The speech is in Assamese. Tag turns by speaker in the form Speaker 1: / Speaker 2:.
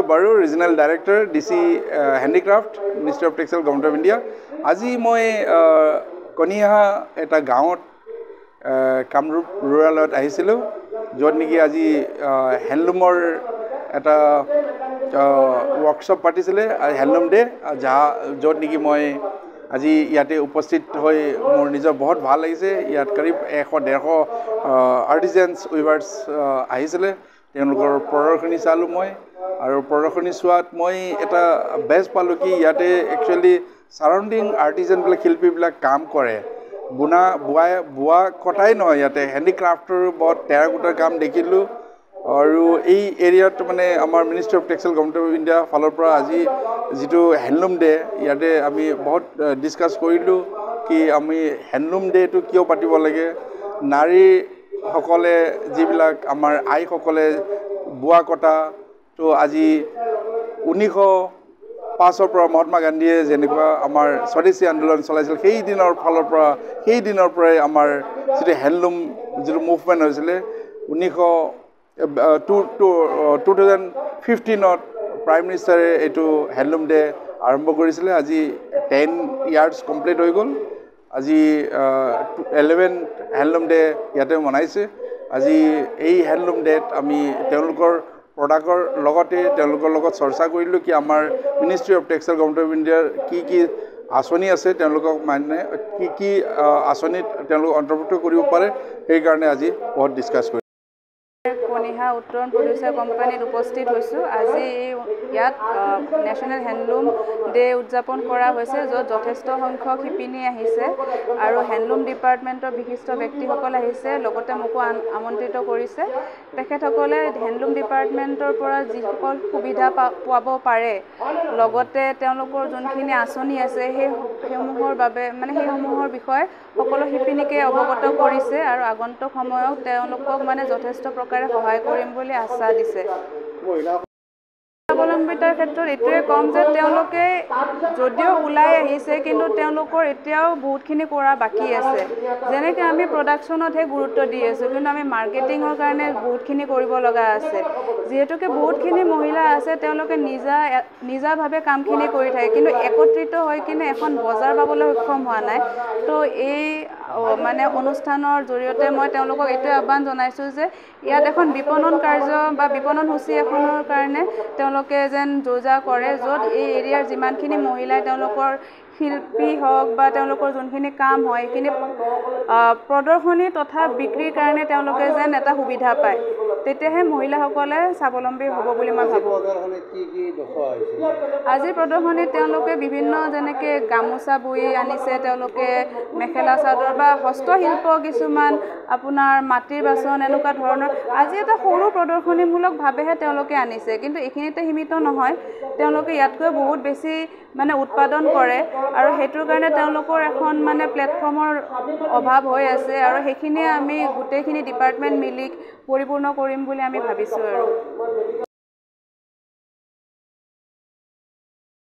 Speaker 1: Baru, Regional Director, DC Handicraft, Ministry of Textile, Government of India. আজি মই কনিহা এটা গাঁৱত কামৰূপ ৰুৰালত আহিছিলোঁ য'ত নেকি আজি হেণ্ডলুমৰ এটা ৱৰ্কশ্বপ পাতিছিলে হেণ্ডলুম ডে য'ত নেকি মই আজি ইয়াতে উপস্থিত হৈ মোৰ নিজৰ বহুত ভাল লাগিছে ইয়াত কৰীব 100-150 আৰ্টিজানছ উইভাৰ্ছ আহিছিলে তেওঁলোকৰ প্ৰদৰ্শনী চালোঁ মই আৰু প্ৰদৰ্শনী চোৱাত মই এটা বেষ্ট পালোঁ কি ইয়াতে একচুৱেলি সাৰাউণ্ডিং আৰ্টিজানবিলাক শিল্পীবিলাক কাম কৰে বোৱা কটাই নহয় ইয়াতে হেণ্ডিক্ৰাফ্টৰ বহুত টেৰাকোটাৰ কাম দেখিলোঁ আৰু এই এৰিয়াত মানে আমাৰ ministry of textile government of India ফালৰ পৰা আজি যিটো হেণ্ডলুম ডে ইয়াতে আমি বহুত ডিছকাছ কৰিলোঁ কি আমি হেণ্ডলুম ডেটো কিয় পাতিব লাগে নাৰীসকলে যিবিলাক আমাৰ আইসকলে বোৱা কটা তো আজি 1905 পৰা মহাত্মা গান্ধীয়ে যেনেকুৱা আমাৰ স্বদেশী আন্দোলন চলাইছিল সেই দিনৰ পৰাই আমাৰ যিটো হেণ্ডলুম যিটো মুভমেণ্ট হৈছিলে 2015ত প্ৰাইম মিনিষ্টাৰে এইটো হেণ্ডলুম ডে আৰম্ভ কৰিছিলে আজি 10 ইয়াৰ্ছ কমপ্লিট হৈ গ'ল আজি 11 হেণ্ডলুম ডে ইয়াতে মনাইছে আজি এই হেণ্ডলুম ডেত আমি তেওঁলোকৰ প্ৰডাক্টৰ লগতে তেওঁলোকৰ লগত চৰ্চা কৰিলোঁ কি আমাৰ ministry of textile government of ইণ্ডিয়াৰ কি আঁচনি আছে তেওঁলোকক মানে কি আঁচনিত তেওঁলোক অন্তৰ্ভুক্ত কৰিব পাৰে সেইকাৰণে আজি বহুত ডিছকাছ কৰিলোঁ
Speaker 2: কনিহা উত্তৰণ প্ৰডিউচাৰ কোম্পানীত উপস্থিত হৈছোঁ আজি ইয়াত নেশ্যনেল হেণ্ডলুম ডে উদযাপন কৰা হৈছে য'ত যথেষ্ট সংখ্যক শিপিনী আহিছে আৰু হেণ্ডলুম ডিপাৰ্টমেণ্টৰ বিশিষ্ট ব্যক্তিসকল আহিছে লগতে মোকো আমন্ত্ৰিত কৰিছে তেখেতসকলে হেণ্ডলুম ডিপাৰ্টমেণ্টৰ পৰা যিসকল সুবিধা পাব পাৰে লগতে তেওঁলোকৰ যোনখিনি আঁচনি আছে সেইসমূহৰ বিষয়ে সকলো শিপিনীকে অৱগত কৰিছে আৰু আগন্তুক সময়ত তেওঁলোকক মানে যথেষ্ট প্ৰকাৰে সহায় কৰিম বুলি আশা দিছে স্বাৱলম্বিতাৰ ক্ষেত্ৰত এইটোৱে কম যে তেওঁলোকে যদিও ওলাই আহিছে কিন্তু তেওঁলোকৰ এতিয়াও বহুতখিনি কৰা বাকী আছে যেনেকৈ আমি প্ৰডাকশ্যনতহে গুৰুত্ব দি আছোঁ কিন্তু আমি মাৰ্কেটিঙৰ কাৰণে বহুতখিনি কৰিব লগা আছে যিহেতুকে বহুতখিনি মহিলা আছে তেওঁলোকে নিজাভাৱে কামখিনি কৰি থাকে কিন্তু একত্ৰিত হৈ কিনে এখন বজাৰ পাবলৈ সক্ষম হোৱা নাই তো এই মানে অনুষ্ঠানৰ জৰিয়তে মই তেওঁলোকক এইটোৱে আহ্বান জনাইছোঁ যে ইয়াত এখন বিপণন কাৰ্য বা বিপণন সূচী এখনৰ কাৰণে তেওঁলোকে যেন যোজা কৰে য'ত এই এৰিয়াৰ যিমানখিনি মহিলাই তেওঁলোকৰ শিল্পী হওক বা তেওঁলোকৰ যোনখিনি কাম হয় সেইখিনি প্ৰদৰ্শনী তথা বিক্ৰীৰ কাৰণে তেওঁলোকে যেন এটা সুবিধা পায় তেতিয়াহে মহিলাসকলে স্বাৱলম্বী হ'ব বুলি মই ভাবোঁ আজিৰ প্ৰদৰ্শনীত তেওঁলোকে বিভিন্ন যেনেকৈ গামোচা বৈ আনিছে তেওঁলোকে মেখেলা চাদৰ বা হস্তশিল্প কিছুমান আপোনাৰ মাটিৰ বাচন এনেকুৱা ধৰণৰ আজি এটা সৰু প্ৰদৰ্শনীমূলকভাৱেহে তেওঁলোকে আনিছে কিন্তু এইখিনিতে সীমিত নহয় তেওঁলোকে ইয়াতকৈ বহুত বেছি মানে উৎপাদন কৰে আৰু সেইটোৰ কাৰণে তেওঁলোকৰ এখন মানে প্লেটফৰ্মৰ অভাৱ হৈ আছে আৰু সেইখিনিয়ে আমি গোটেইখিনি ডিপাৰ্টমেণ্ট মিলি পৰিপূৰ্ণ কৰিম বুলি আমি ভাবিছোঁ আৰু